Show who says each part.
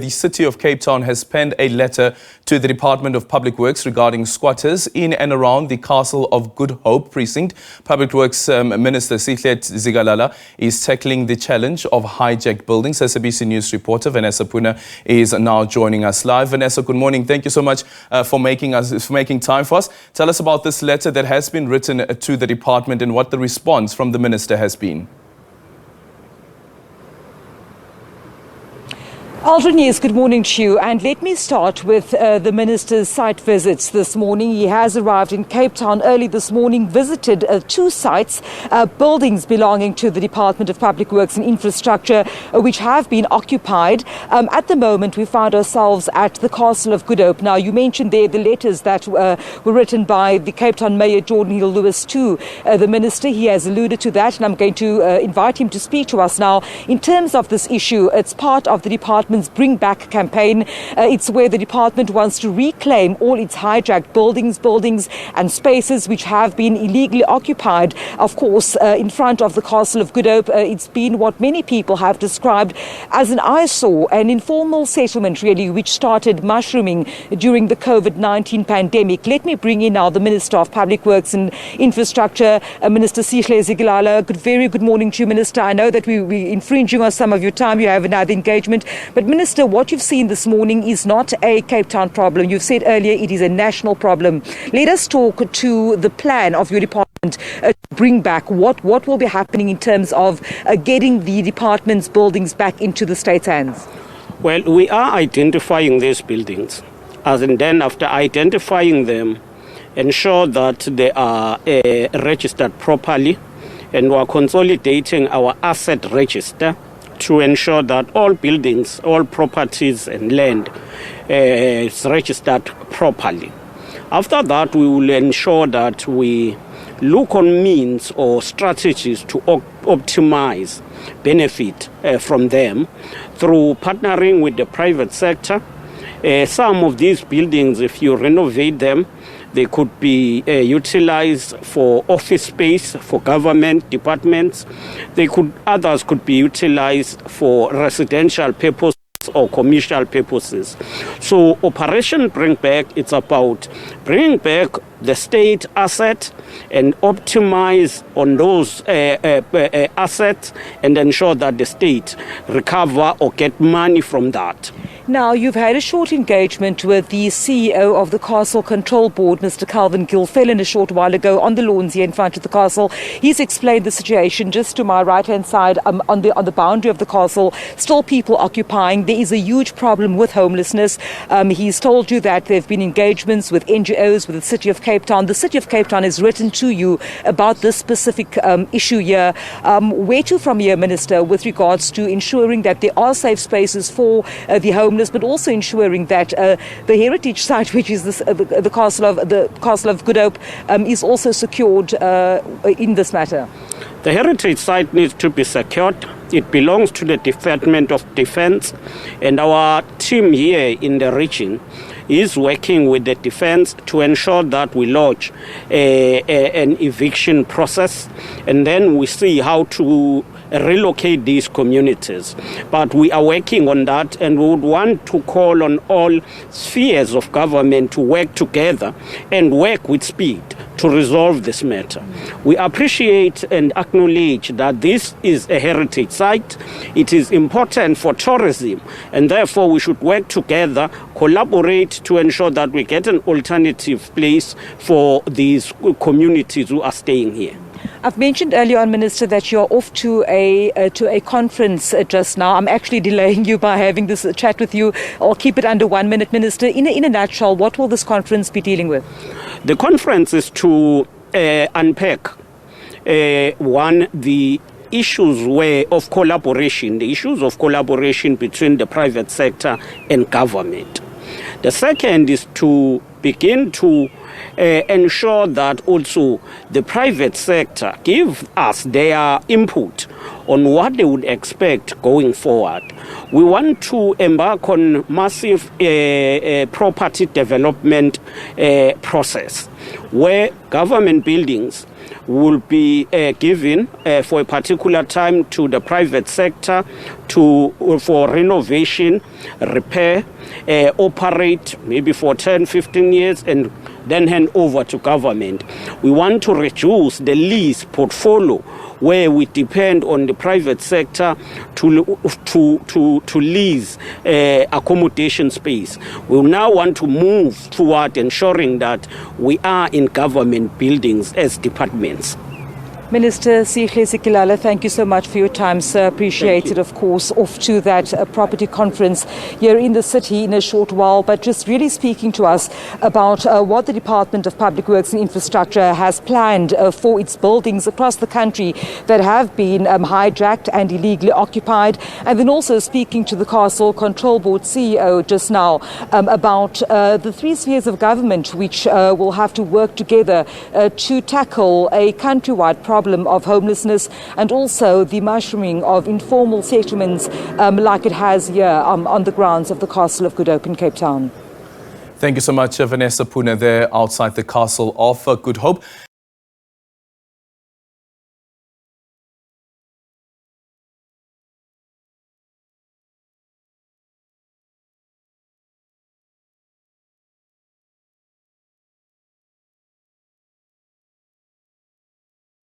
Speaker 1: the City of Cape Town has penned a letter to the Department of Public Works regarding squatters in and around the Castle of Good Hope precinct. Public Works Minister Sihle Zikalala is tackling the challenge of hijacked buildings. SABC News reporter Vanessa Poonah is now joining us live. Vanessa, good morning. Thank you so much for making time for us. Tell us about this letter that has been written to the department and what the response from the minister has been.
Speaker 2: Aldrin, yes, good morning to you. And let me start with the Minister's site visits this morning. He has arrived in Cape Town early this morning, visited two sites, buildings belonging to the Department of Public Works and Infrastructure, which have been occupied. At the moment, we find ourselves at the Castle of Good Hope. Now, you mentioned there the letters that were written by the Cape Town Mayor, Jordan Hill-Lewis, to the Minister. He has alluded to that, and I'm going to invite him to speak to us now. In terms of this issue, it's part of the Department's Bring Back campaign. It's where the department wants to reclaim all its hijacked buildings and spaces which have been illegally occupied. Of course, in front of the Castle of Good Hope, it's been what many people have described as an eyesore, an informal settlement really, which started mushrooming during the COVID-19 pandemic. Let me bring in now the Minister of Public Works and Infrastructure, Minister Sihle Zikalala. Very good morning to you, Minister. I know that we're infringing on some of your time. You have another engagement. But Minister, what you've seen this morning is not a Cape Town problem. You've said earlier it is a national problem. Let us talk to the plan of your department to bring back what will be happening in terms of getting the department's buildings back into the state's hands.
Speaker 3: Well, we are identifying these buildings, and then after identifying them, ensure that they are registered properly, and we are consolidating our asset register to ensure that all buildings, all properties and land is registered properly. After that, we will ensure that we look on means or strategies to optimize benefit from them through partnering with the private sector. Some of these buildings, if you renovate them, they could be utilized for office space for government departments. Others could be utilized for residential purposes or commercial purposes. So Operation Bring Back, it's about bringing back the state asset and optimize on those assets and ensure that the state recover or get money from that.
Speaker 2: Now, you've had a short engagement with the CEO of the Castle Control Board, Mr. Calvin Gilfillan, a short while ago on the lawns here in front of the castle. He's explained the situation just to my right-hand side on the boundary of the castle. Still people occupying. There is a huge problem with homelessness. He's told you that there have been engagements with NGOs, with the City of Cape Town. The City of Cape Town has written to you about this specific issue here. Where to from here, Minister, with regards to ensuring that there are safe spaces for the homeless, but also ensuring that the heritage site, which is the Castle of Good Hope, is also secured in this matter?
Speaker 3: The heritage site needs to be secured. It belongs to the Department of Defense, and our team here in the region is working with the defense to ensure that we launch an eviction process, and then we see how to relocate these communities. But we are working on that, and we would want to call on all spheres of government to work together and work with speed to resolve this matter. We appreciate and acknowledge that this is a heritage site. It is important for tourism, and therefore we should work together, collaborate to ensure that we get an alternative place for these communities who are staying here.
Speaker 2: I've mentioned earlier on, Minister, that you're off to a conference just now. I'm actually delaying you by having this chat with you. I'll keep it under 1 minute, Minister. In a nutshell, what will this conference be dealing with?
Speaker 3: The conference is to unpack, the issues of collaboration between the private sector and government. The second is to begin to ensure that also the private sector give us their input on what they would expect going forward. We want to embark on massive property development process where government buildings will be given for a particular time to the private sector for renovation, repair, operate maybe for 10, 15 years and then hand over to government. We want to reduce the lease portfolio where we depend on the private sector to lease accommodation space. We now want to move toward ensuring that we are in government buildings as departments.
Speaker 2: Minister Sihle Zikalala, thank you so much for your time, sir. Appreciate it, of course. Off to that property conference here in the city in a short while, but just really speaking to us about what the Department of Public Works and Infrastructure has planned for its buildings across the country that have been hijacked and illegally occupied, and then also speaking to the Castle Control Board CEO just now about the three spheres of government which will have to work together to tackle a countrywide problem of homelessness and also the mushrooming of informal settlements like it has here on the grounds of the Castle of Good Hope in Cape Town.
Speaker 1: Thank you so much, Vanessa. Poonah there outside the Castle of Good Hope.